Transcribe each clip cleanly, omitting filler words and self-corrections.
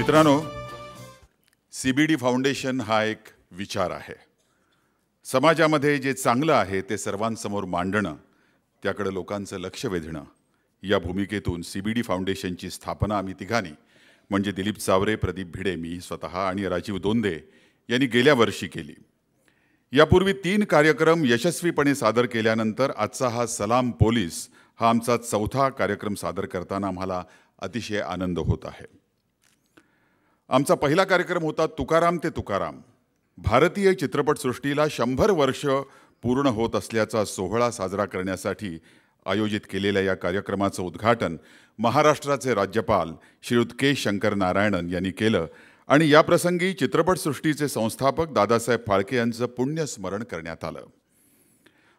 मित्रांनो, CBD foundation हा एक विचार आहे. समाजामध्ये जे चांगलं आहे ते सर्वांसमोर मांडणं, त्याकडे लोकांचं लक्ष वेधणं, या भूमिकेतून CBD फाउंडेशनची स्थापना आम्ही तिघांनी म्हणजे दिलीप चावरे, प्रदीप भिडे, मी स्वतः आणि राजीव दोंदे यांनी गेल्या वर्षी केली. यापूर्वी 3 कार्यक्रम यशस्वीपणे सादर केल्यानंतर आजचा हा सलाम पोलीस हा आमचा 4था कार्यक्रम सादर करताना आम्हाला अतिशय आनंद होत आहे. आमचा पहिला कार्यक्रम होता तुकाराम ते तुकाराम. भारतीय चित्रपटसृष्टीला 100 वर्ष पूर्ण होत असल्याचा सोहळा साजरा करण्यासाठी आयोजित केलेल्या या कार्यक्रमाचं उद्घाटन महाराष्ट्राचे राज्यपाल श्रीयुत के. शंकर नारायणन यांनी केलं आणि याप्रसंगी चित्रपटसृष्टीचे संस्थापक दादासाहेब फाळके यांचं पुण्यस्मरण करण्यात आलं.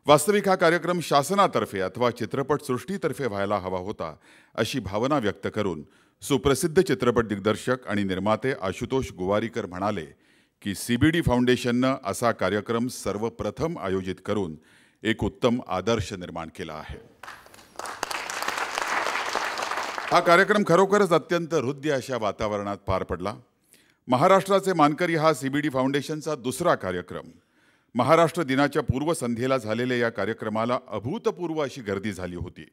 वास्तविक हा कार्यक्रम शासनातर्फे अथवा चित्रपटसृष्टीतर्फे व्हायला हवा होता अशी भावना व्यक्त करून सुप्रसिद्ध चित्रपट दिग्दर्शक आणि निर्माते आशुतोष गोवारीकर म्हणाले की CBD फाउंडेशननं असा कार्यक्रम सर्वप्रथम आयोजित करून एक उत्तम आदर्श निर्माण केला आहे. हा कार्यक्रम खरोखरच अत्यंत हृद्य अशा वातावरणात पार पडला. महाराष्ट्राचे मानकरी हा CBD फाउंडेशनचा दुसरा कार्यक्रम. महाराष्ट्र दिनाच्या पूर्वसंध्येला झालेल्या या कार्यक्रमाला अभूतपूर्व अशी गर्दी झाली होती.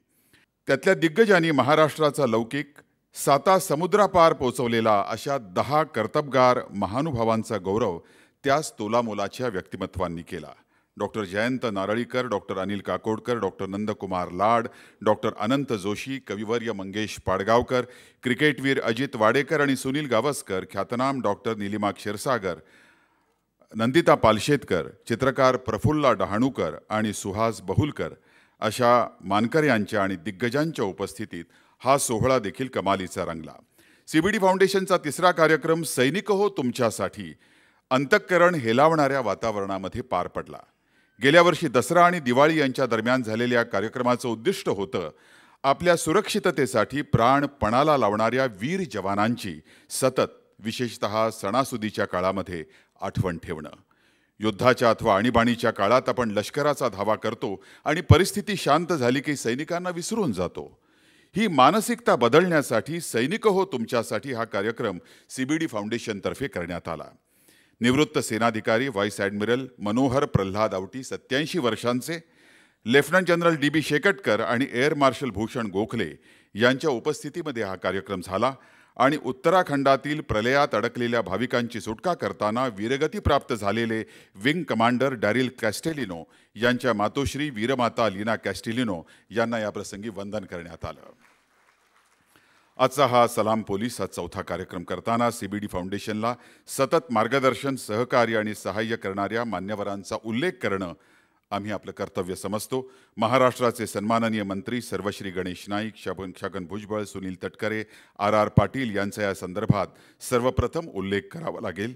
त्यातल्या दिग्गजांनी महाराष्ट्राचा लौकिक 7 समुद्रापार पोचवलेला अशा 10 कर्तबगार महानुभावांचा गौरव त्याच तोलामोलाच्या व्यक्तिमत्वांनी केला. Doctor Jayant Narlikar, doctor Anil Kakodkar, doctor Nandkumar Lad, doctor Anant Joshi, कविवर्य मंगेश पाडगावकर, क्रिकेटवीर अजित वाडेकर आणि सुनील गावस्कर, ख्यातनाम डॉक्टर निलिमा क्षीरसागर, नंदिता पालशेतकर, चित्रकार प्रफुल्ला डहाणूकर आणि सुहास बहुलकर अशा मानकऱ्यांच्या आणि दिग्गजांच्या उपस्थितीत हा सोहळा देखील कमालीचा रंगला. CBD फाउंडेशनचा तिसरा कार्यक्रम सैनिक हो तुमच्यासाठी अंतःकरण हेलावणाऱ्या वातावरणामध्ये पार पडला. गेल्या वर्षी दसरा आणि दिवाळी यांच्या दरम्यान झालेल्या कार्यक्रमाचं उद्दिष्ट होतं आपल्या सुरक्षिततेसाठी प्राण पणाला लावणाऱ्या वीर जवानांची सतत, विशेषतः सणासुदीच्या काळामध्ये आठवण ठेवणं. युद्धाच्या अथवा आणीबाणीच्या काळात आपण लष्कराचा धावा करतो आणि परिस्थिती शांत झाली की सैनिकांना विसरून जातो. ही मानसिकता बदलण्यासाठी सैनिक हो तुमच्यासाठी हा कार्यक्रम CBD फाउंडेशनतर्फे करण्यात आला. निवृत्त सेनाधिकारी व्हाईस ॲडमिरल मनोहर प्रल्हाद आवटी 87 वर्षांचे, लेफ्टनंट जनरल DB शेकटकर आणि एअर मार्शल भूषण गोखले यांच्या उपस्थितीमध्ये हा कार्यक्रम झाला आणि उत्तराखंडातील प्रलयात अडकलेल्या भाविकांची सुटका करताना वीरगती प्राप्त झालेले विंग कमांडर डॅरिल कॅस्टेलिनो यांच्या मातोश्री वीरमाता लीना कॅस्टेलिनो यांना याप्रसंगी वंदन करण्यात आलं. आजचा हा सलाम पोलीस हा 4था कार्यक्रम करताना CBD फाउंडेशनला सतत मार्गदर्शन, सहकार्य आणि सहाय्य करणाऱ्या मान्यवरांचा उल्लेख करणं आम्ही आपलं कर्तव्य समजतो. महाराष्ट्राचे सन्माननीय मंत्री सर्वश्री गणेश नाईक, छगन भुजबळ, सुनील तटकरे, RR पाटील यांचा या संदर्भात सर्वप्रथम उल्लेख करावा लागेल.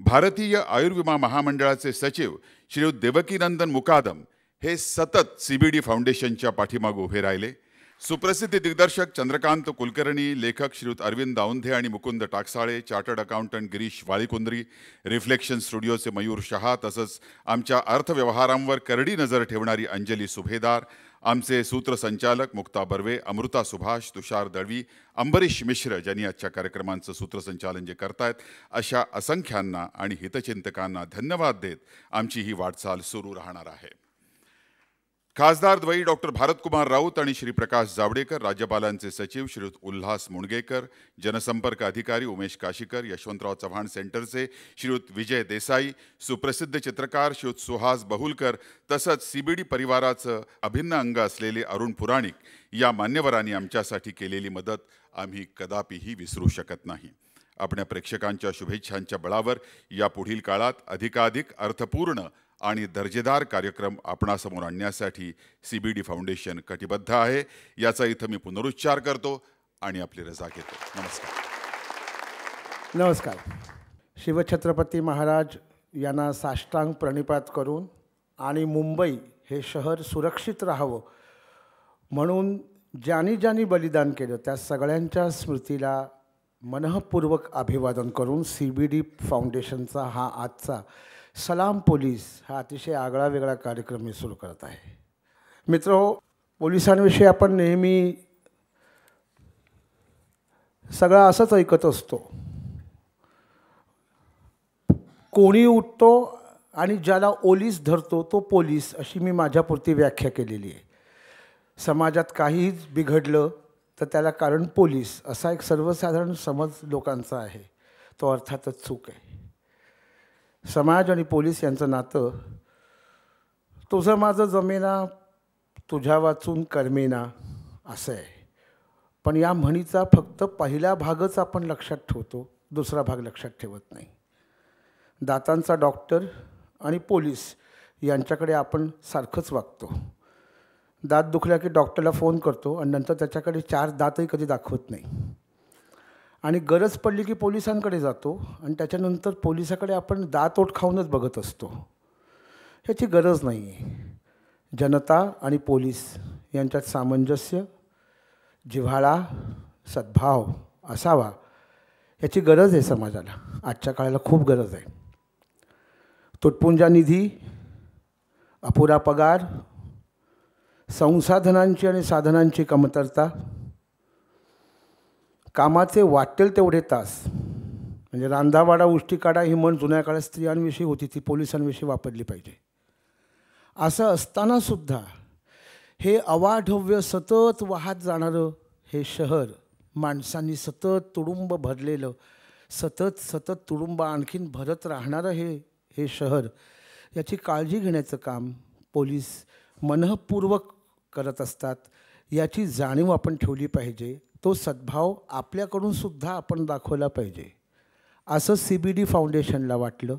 भारतीय आयुर्विमा महामंडळाचे सचिव श्रीयुत देवकीनंदन मुकादम हे सतत CBD फाउंडेशनच्या पाठीमागे उभे राहिले. सुप्रसिद्ध दिग्दर्शक चंद्रकांत कुलकर्णी, लेखक श्रीयुत अरविंद औंधे आणि Mukund Taksale, chartered accountant Girish Walikundri, reflection स्टुडिओचे मयूर शहा, तसंच आमच्या अर्थव्यवहारांवर करडी नजर ठेवणारी अंजली सुभेदार, आमचे सूत्रसंचालक मुक्ता बर्वे, अमृता सुभाष, तुषार दळवी, अंबरीश मिश्र ज्यांनी आजच्या कार्यक्रमांचं सूत्रसंचालन जे करतायत, अशा असंख्यांना आणि हितचिंतकांना धन्यवाद देत आमची ही वाटचाल सुरू राहणार आहे. खासदार द्वयी डॉक्टर भारतकुमार राऊत आणि श्री प्रकाश जावडेकर, राज्यपालांचे सचिव श्रीयुत उल्हास मुणगेकर, जनसंपर्क अधिकारी उमेश काशीकर, यशवंतराव चव्हाण सेंटरचे श्रीयुत विजय देसाई, सुप्रसिद्ध चित्रकार श्रीयुत सुहास बहुलकर, तसंच CBD परिवाराचं अभिन्न अंग असलेले अरुण पुराणिक या मान्यवरांनी आमच्यासाठी केलेली मदत आम्ही कदापिही विसरू शकत नाही. आपल्या प्रेक्षकांच्या शुभेच्छांच्या बळावर यापुढील काळात अधिकाधिक अर्थपूर्ण आणि दर्जेदार कार्यक्रम आपणासमोर आणण्यासाठी CBD फाउंडेशन कटिबद्ध आहे. याचा इथं मी पुनरुच्चार करतो आणि आपली रजा घेतो. नमस्कार. नमस्कार. शिवछत्रपती महाराज यांना साष्टांग प्रणिपात करून आणि मुंबई हे शहर सुरक्षित राहावं म्हणून ज्यांनी ज्यांनी बलिदान केलं त्या सगळ्यांच्या स्मृतीला मनःपूर्वक अभिवादन करून CBD फाउंडेशनचा हा आजचा सलाम पोलीस हा अतिशय आगळा वेगळा कार्यक्रम मी सुरू करत आहे. मित्रहो, पोलिसांविषयी आपण नेहमी सगळं असंच ऐकत असतो कोणी उठतो आणि ज्याला ओलीस धरतो तो पोलीस, अशी मी माझ्यापुरती व्याख्या केलेली आहे. समाजात काहीही बिघडलं तर त्याला कारण पोलीस, असा एक सर्वसाधारण समज लोकांचा आहे. तो अर्थातच चूक आहे. समाज आणि पोलीस यांचं नातं तुझं माझं जमेना, तुझ्या वाचून कर्मेना असं आहे. पण या म्हणीचा फक्त पहिला भागच आपण लक्षात ठेवतो, दुसरा भाग लक्षात ठेवत नाही. दातांचा डॉक्टर आणि पोलीस यांच्याकडे आपण सारखंच वागतो. दात दुखल्या की डॉक्टरला फोन करतो आणि नंतर त्याच्याकडे 4 दातही कधी दाखवत नाही. आणि गरज पडली की पोलिसांकडे जातो आणि त्याच्यानंतर पोलिसाकडे आपण दात ओठ खाऊनच बघत असतो. ह्याची गरज नाही आहे. जनता आणि पोलीस यांच्यात सामंजस्य, जिव्हाळा, सद्भाव असावा, याची गरज आहे समाजाला. आजच्या काळाला खूप गरज आहे. तुटपुंजा निधी, अपुरा पगार, संसाधनांची आणि साधनांची कमतरता, कामाचे वाटेल तेवढे तास, म्हणजे रांधावाडा उष्टी काढा ही म्हण जुन्या काळात स्त्रियांविषयी होती, ती पोलिसांविषयी वापरली पाहिजे. असं असतानासुद्धा हे अवाढव्य सतत वाहत जाणारं हे शहर, माणसांनी सतत तुडुंब भरलेलं, सतत तुडुंब आणखीन भरत राहणारं हे शहर, याची काळजी घेण्याचं काम पोलीस मनःपूर्वक करत असतात. याची जाणीव आपण ठेवली पाहिजे. तो सद्भाव आपल्याकडून सुद्धा आपण दाखवला पाहिजे, असं CBD फाउंडेशनला वाटलं.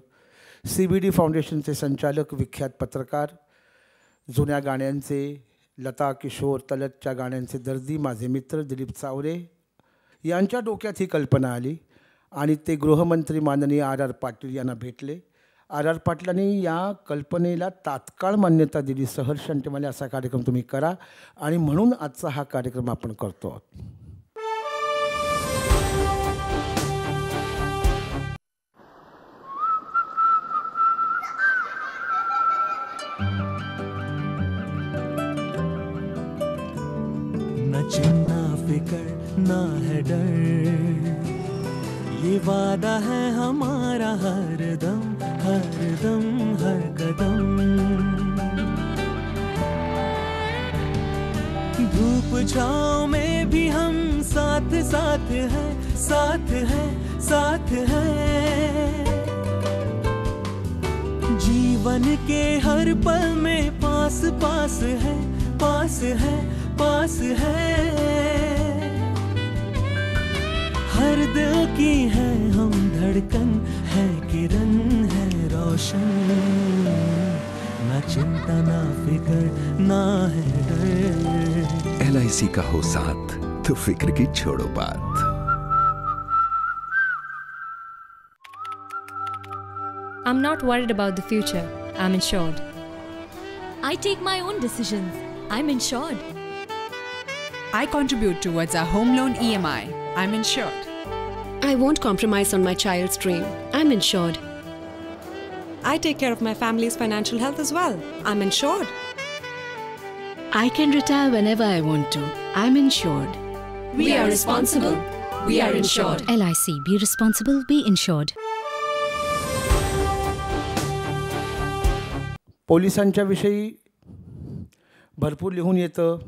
CBD फाउंडेशनचे संचालक, विख्यात पत्रकार, जुन्या गाण्यांचे लता किशोर, तलतच्या गाण्यांचे दर्दी, माझे मित्र दिलीप चावरे यांच्या डोक्यात ही कल्पना आली आणि ते गृहमंत्री माननीय R.R. पाटील यांना भेटले. R.R. पाटलांनी या कल्पनेला तात्काळ मान्यता दिली. सहर्ष म्हणाले, असा कार्यक्रम तुम्ही करा. आणि म्हणून आजचा हा कार्यक्रम आपण करतो आहोत. न चिंता फिकर ना है डर, ये वादा है हमारा हर दम हर कदम. धूप छाँव में भी हम साथ साथ हैं, साथ हैं, साथ हैं. जीवन के हर पल में पास पास है, पास है, पास है. हर दिल की है हम धड़कन, है किरण, है रोशन. ना चिंता ना फिकर ना है डर. LIC का हो साथ तो फिक्र की छोड़ो बात. I'm not worried about the future. I'm insured. I take my own decisions. I'm insured. I contribute towards our home loan EMI. I'm insured. I won't compromise on my child's dream. I'm insured. I take care of my family's financial health as well. I'm insured. I can retire whenever I want to. I'm insured. We are responsible. We are insured. LIC. Be responsible. Be insured. पोलिसांच्या विषयी भरपूर लिहून येतं.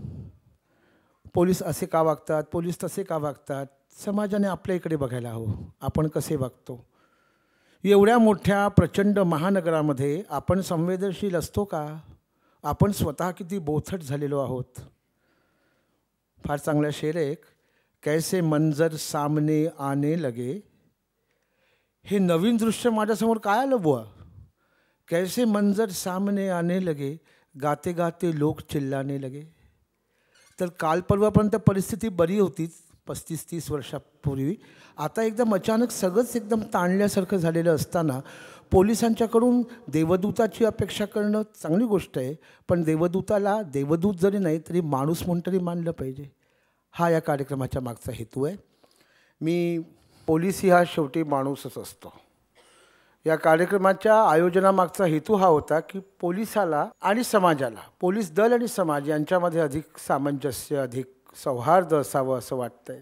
Police असे का वागतात, police तसे का वागतात. समाजाने आपल्या इकडे बघायला हवं, आपण कसे वागतो. एवढ्या मोठ्या प्रचंड महानगरामध्ये आपण संवेदनशील असतो का? आपण स्वतः किती बोथट झालेलो आहोत. फार चांगला शेर एक, कैसे मंजर सामने आने लगे. हे नवीन दृश्य माझ्यासमोर काय आलं बुवा. कैसे मंजर सामने आने लगे, गाते गाते लोक चिल्लाने लगे. तर काल परवापर्यंत परिस्थिती बरी होतीच 35-30 वर्षापूर्वी. आता एकदम अचानक सगळंच एकदम ताणल्यासारखं झालेलं असताना पोलिसांच्याकडून देवदूताची अपेक्षा करणं चांगली गोष्ट आहे, पण देवदूताला देवदूत जरी नाही तरी माणूस म्हणून तरी मानलं पाहिजे. हा या कार्यक्रमाच्या मागचा हेतू आहे. मी पोलिसही हा शेवटी माणूसच असतो. या कार्यक्रमाच्या आयोजनामागचा हेतू हा होता की पोलिसाला आणि समाजाला, पोलीस दल आणि समाज यांच्यामध्ये अधिक सामंजस्य, अधिक सौहार्द असावं असं वाटतंय.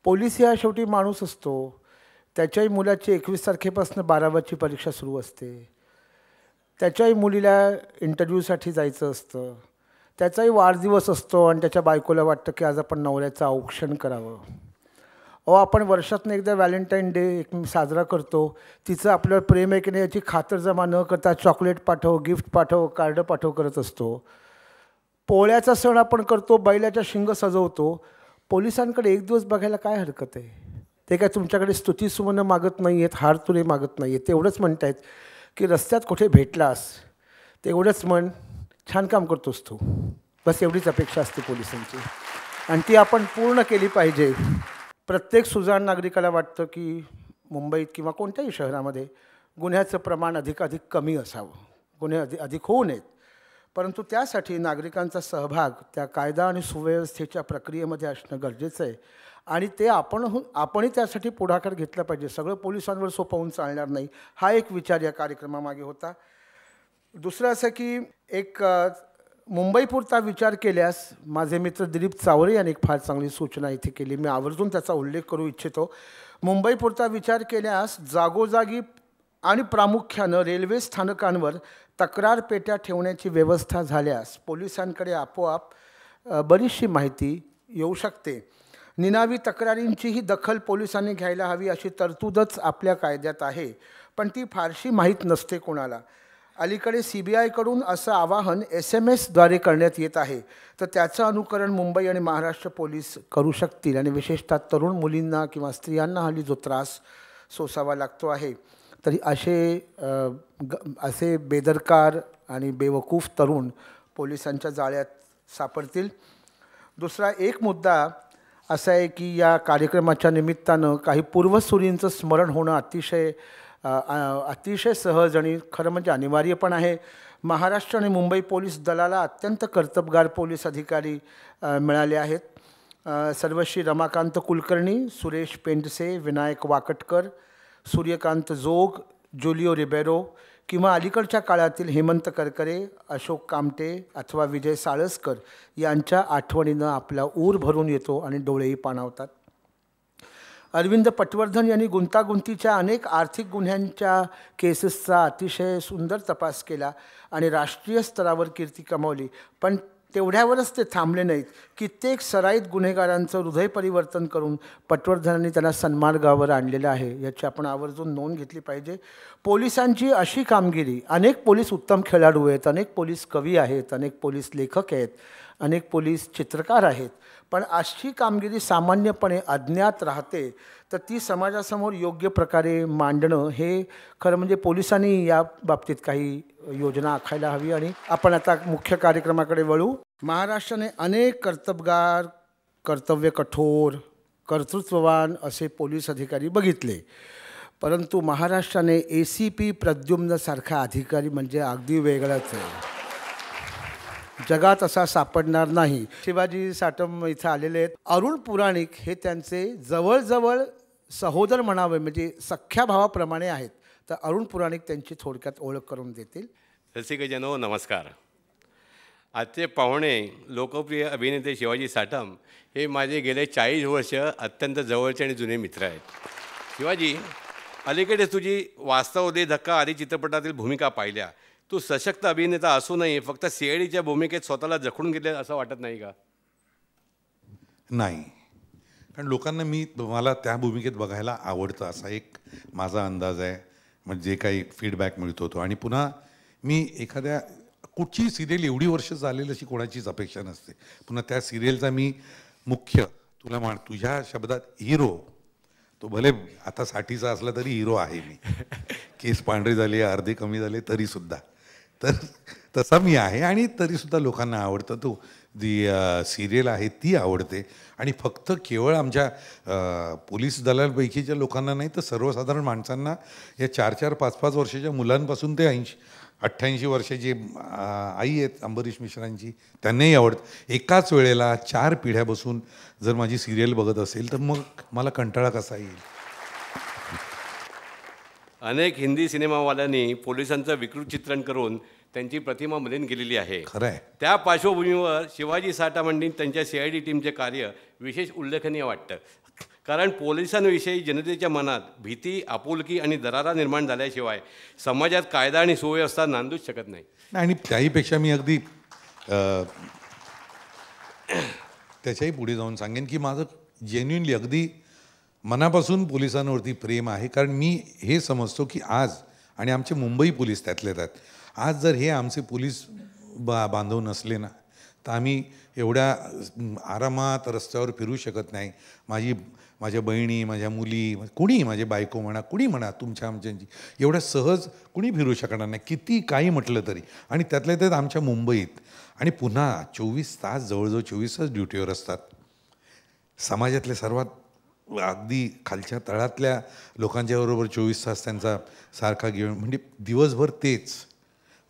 पोलीस हा शेवटी माणूस असतो. त्याच्याही मुलाची 21 तारखेपासून 12वीची परीक्षा सुरू असते, त्याच्याही मुलीला इंटरव्ह्यूसाठी जायचं असतं, त्याचाही वाढदिवस असतो आणि त्याच्या बायकोला वाटतं की आज आपण नवऱ्याचं औक्षण करावं. आपण वर्षातून एकदा व्हॅलेंटाईन डे साजरा करतो, तिचं आपल्यावर प्रेम आहे की नाही याची खातरजमा न करता चॉकलेट पाठव, गिफ्ट पाठव, कार्ड पाठव करत असतो. पोळ्याचा सण आपण करतो, बैलाच्या शिंग सजवतो. पोलिसांकडे एक दिवस बघायला काय हरकत आहे? ते काय तुमच्याकडे स्तुतीसुमनं मागत नाही आहेत, हार तुरे मागत नाही आहेत. तेवढंच म्हणत आहेत की रस्त्यात कुठे भेटलास तेवढंच म्हण, छान काम करतोस तू. बस एवढीच अपेक्षा असते पोलिसांची आणि ती आपण पूर्ण केली पाहिजे. प्रत्येक सुजाण नागरिकाला वाटतं की मुंबईत किंवा कोणत्याही शहरामध्ये गुन्ह्याचं प्रमाण अधिकाधिक कमी असावं, गुन्हे अधिक होऊ नयेत. परंतु त्यासाठी नागरिकांचा सहभाग त्या कायदा आणि सुव्यवस्थेच्या प्रक्रियेमध्ये असणं गरजेचं आहे आणि ते आपणही त्यासाठी पुढाकार घेतला पाहिजे. सगळं पोलिसांवर सोपवून चालणार नाही, हा एक विचार या कार्यक्रमामागे होता. दुसरं असं की एक मुंबईपुरता विचार केल्यास माझे मित्र दिलीप चावरे यांनी एक फार चांगली सूचना इथे केली, मी आवर्जून त्याचा उल्लेख करू इच्छितो. मुंबईपुरता विचार केल्यास जागोजागी आणि प्रामुख्यानं रेल्वे स्थानकांवर तक्रार पेट्या ठेवण्याची व्यवस्था झाल्यास पोलिसांकडे आपोआप बरीचशी माहिती येऊ शकते. निनावी तक्रारींचीही दखल पोलिसांनी घ्यायला हवी अशी तरतूदच आपल्या कायद्यात आहे, पण ती फारशी माहीत नसते कोणाला. अलीकडे CBIकडून असं आवाहन SMS द्वारे करण्यात येत आहे, तर त्याचं अनुकरण मुंबई आणि महाराष्ट्र पोलीस करू शकतील आणि विशेषतः तरुण मुलींना किंवा स्त्रियांना हल्ली जो त्रास सोसावा लागतो आहे, तरी असे बेदरकार आणि बेवकूफ तरुण पोलिसांच्या जाळ्यात सापडतील. दुसरा एक मुद्दा असा आहे की या कार्यक्रमाच्या निमित्तानं काही पूर्वसुरींचं स्मरण होणं अतिशय सहज आणि खरं म्हणजे अनिवार्य पण आहे. महाराष्ट्र आणि मुंबई पोलीस दलाला अत्यंत कर्तबगार पोलीस अधिकारी मिळाले आहेत. सर्वश्री रमाकांत कुलकर्णी, सुरेश पेंडसे, विनायक वाकटकर, सूर्यकांत जोग, जुलिओ रिबेरो किंवा अलीकडच्या काळातील हेमंत करकरे, अशोक कामटे अथवा विजय साळसकर यांच्या आठवणीनं आपला ऊर भरून येतो आणि डोळेही पाणावतात. अरविंद पटवर्धन यांनी गुंतागुंतीच्या अनेक आर्थिक गुन्ह्यांच्या केसेसचा अतिशय सुंदर तपास केला आणि राष्ट्रीय स्तरावर कीर्ती कमावली. पण तेवढ्यावरच ते थांबले नाहीत. कित्येक सराईत गुन्हेगारांचं हृदय परिवर्तन करून पटवर्धनांनी त्यांना सन्मार्गावर आणलेलं आहे, याची आपण आवर्जून नोंद घेतली पाहिजे. पोलिसांची अशी कामगिरी, अनेक पोलीस उत्तम खेळाडू आहेत, अनेक पोलीस कवी आहेत, अनेक पोलीस लेखक आहेत, अनेक पोलीस चित्रकार आहेत, पण अशी कामगिरी सामान्यपणे अज्ञात राहते. तर ती समाजासमोर योग्य प्रकारे मांडणं हे खरं म्हणजे पोलिसांनी या बाबतीत काही योजना आखायला हवी. आणि आपण आता मुख्य कार्यक्रमाकडे वळू. महाराष्ट्राने अनेक कर्तबगार, कर्तव्य कठोर, कर्तृत्ववान असे पोलीस अधिकारी बघितले, परंतु महाराष्ट्राने ACP प्रद्युम्नसारखा अधिकारी म्हणजे अगदी वेगळाच आहे. जगात असा सापडणार नाही. शिवाजी साटम इथं आलेले आहेत. अरुण पुराणिक हे त्यांचे जवळजवळ सहोदर म्हणावे, म्हणजे सख्या भावाप्रमाणे आहेत. तर अरुण पुराणिक त्यांची थोडक्यात ओळख करून देतील. रसिकजनो नमस्कार. आजचे पाहुणे लोकप्रिय अभिनेते शिवाजी साटम हे माझे गेले 40 वर्ष अत्यंत जवळचे आणि जुने मित्र आहेत. शिवाजी, अलीकडे तुझी वास्तव दे धक्का आदी चित्रपटातील भूमिका पाहिल्या. तू सशक्त अभिनेता असूनही फक्त CIDच्या भूमिकेत स्वतःला जखडून घेतले असं वाटत नाही का? नाही, कारण लोकांना मला त्या भूमिकेत बघायला आवडतं असा एक माझा अंदाज आहे. म्हणजे जे काही फीडबॅक मिळतो तो. आणि पुन्हा मी एखाद्या कुठची सिरियल एवढी वर्ष चालेल अशी कोणाचीच अपेक्षा नसते. पुन्हा त्या सिरियलचा मी मुख्य तुझ्या शब्दात हिरो, तो भले आता 60चा असला तरी हिरो आहे मी. केस पांढरे झाले, अर्धे कमी झाले तरीसुद्धा, तर तसा मी आहे. आणि तरीसुद्धा लोकांना आवडतं. तो जी सिरियल आहे ती आवडते. आणि फक्त केवळ आमच्या पोलीस दलापैकीच्या लोकांना नाही, तर सर्वसाधारण माणसांना, या 4-4, 5-5 वर्षाच्या मुलांपासून ते 80-88 वर्षाची आई आहेत अंबरीश मिश्रांची, त्यांनाही आवडतं. एकाच वेळेला 4 पिढ्या बसून जर माझी सिरियल बघत असेल तर मग मला कंटाळा कसा येईल. अनेक हिंदी सिनेमावाल्यांनी पोलिसांचं विकृत चित्रण करून त्यांची प्रतिमा मलिन केलेली आहे. खरं आहे. त्या पार्श्वभूमीवर शिवाजी साटम यांनी त्यांच्या CID टीमचे कार्य विशेष उल्लेखनीय वाटतं. कारण पोलिसांविषयी जनतेच्या मनात भीती, आपुलकी आणि दरारा निर्माण झाल्याशिवाय समाजात कायदा आणि सुव्यवस्था नांदूच शकत नाही. आणि त्याहीपेक्षा मी अगदी त्याच्याही पुढे जाऊन सांगेन की माझं जेन्युइनली अगदी मनापासून पोलिसांवरती प्रेम आहे. कारण मी हे समजतो की आज, आणि आमचे मुंबई पोलीस त्यातले त्यात, आज जर हे आमचे पोलीस बांधव नसले ना तर आम्ही एवढ्या आरामात रस्त्यावर फिरू शकत नाही. माझ्या बहिणी, माझ्या मुली, कुणी, माझे बायको म्हणा, कुणी म्हणा, तुमच्या आमच्यांची एवढ्या सहज कुणी फिरू शकणार नाही किती काही म्हटलं तरी. आणि त्यातल्या त्यात आमच्या मुंबईत, आणि पुन्हा 24 तास, जवळजवळ 24 तास ड्युटीवर असतात. समाजातले सर्वात अगदी खालच्या तळातल्या लोकांच्याबरोबर 24 तास त्यांचा सारखा घेऊन, म्हणजे दिवसभर तेच.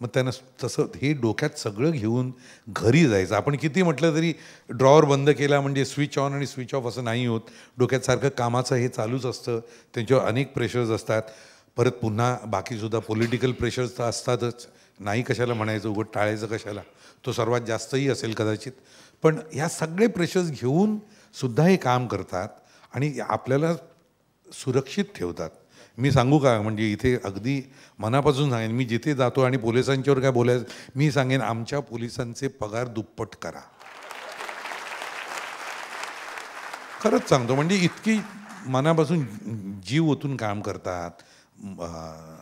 मग त्यांना तसं हे डोक्यात सगळं घेऊन घरी जायचं. आपण किती म्हटलं तरी ड्रॉवर बंद केला म्हणजे स्विच ऑन आणि स्विच ऑफ असं नाही होत. डोक्यात सारखं कामाचं हे चालूच असतं. त्यांच्यावर अनेक प्रेशर्स असतात. परत पुन्हा बाकीसुद्धा पॉलिटिकल प्रेशर्स तर असतातच, नाही कशाला म्हणायचं, उघड टाळायचं कशाला, तो सर्वात जास्तही असेल कदाचित. पण ह्या सगळे प्रेशर्स घेऊन सुद्धा हे काम करतात आणि आपल्याला सुरक्षित ठेवतात. मी सांगू का, म्हणजे इथे अगदी मनापासून सांगेन, मी जिथे जातो आणि पोलिसांच्यावर काय बोलायचं, मी सांगेन आमच्या पोलिसांचे पगार दुप्पट करा. खरंच सांगतो, म्हणजे इतकी मनापासून जीव ओतून काम करतात,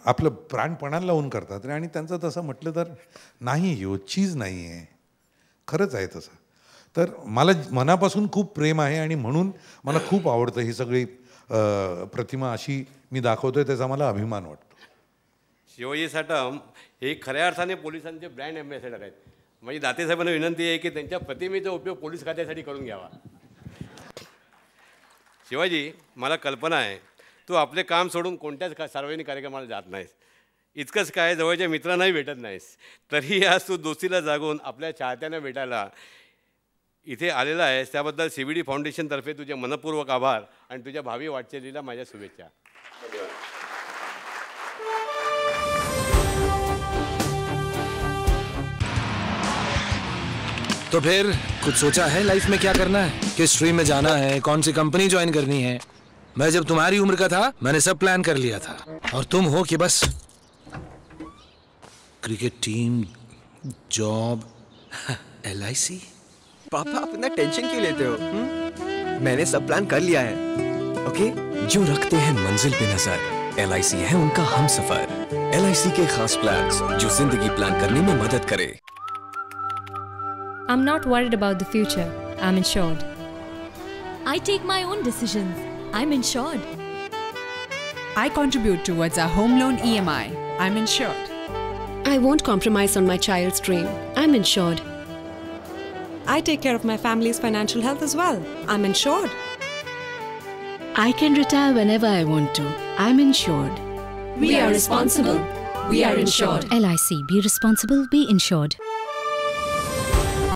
आपलं प्राणपणाला लावून करतात. आणि त्यांचं तसं म्हटलं तर नाही, हो चीज नाही आहे, खरंच आहे तसं. तर मला मनापासून खूप प्रेम आहे आणि म्हणून मला खूप आवडतं ही सगळी प्रतिमा अशी मी दाखवतोय, त्याचा मला अभिमान वाटतो. शिवाजी साटम हे खऱ्या अर्थाने पोलिसांचे ब्रँड ॲम्बॅसेडर आहेत. माझी दातेसाहेबांना विनंती आहे की त्यांच्या प्रतिमेचा उपयोग पोलीस खात्यासाठी करून घ्यावा. शिवाजी, मला कल्पना आहे तू आपले काम सोडून कोणत्याच सार्वजनिक कार्यक्रमाला जात नाहीस. इतकंच काय, जवळच्या मित्रांनाही भेटत नाहीस. तरी आज तू दोस्तीला जागून आपल्या चाहत्यांना भेटायला इथे आलेला आहेस. त्याबद्दल CBD फाउंडेशनतर्फे तुझे मनपूर्वक आभार आणि तुझ्या भावी वाटचालीला माझ्या शुभेच्छा. धन्यवाद. तो फिर कुछ सोचा है लाइफ में क्या करना है, किस स्ट्रीम में जाना है, कौन सी कंपनी ज्वाइन करनी है? मैं जब तुम्हारी उम्र का था मैंने सब प्लान कर लिया था, और तुम हो कि बस क्रिकेट टीम, जॉब, LIC. पापा आप इतना टेंशन क्यों लेते हो? मैंने सब प्लान कर लिया है. ओके? जो रखते हैं मंजिल पे नजर, LIC है उनका हमसफर. LIC के खास प्लान्स जो जिंदगी प्लान करने में मदद करे. I'm not worried about the future. I'm insured. I take my own decisions. I'm insured. I contribute towards our home loan EMI. I'm insured. I won't compromise on my child's dream. I'm insured. I take care of my family's financial health as well. I'm insured. I can retire whenever I want to. I'm insured. We are responsible. We are insured. LIC. Be responsible. Be insured.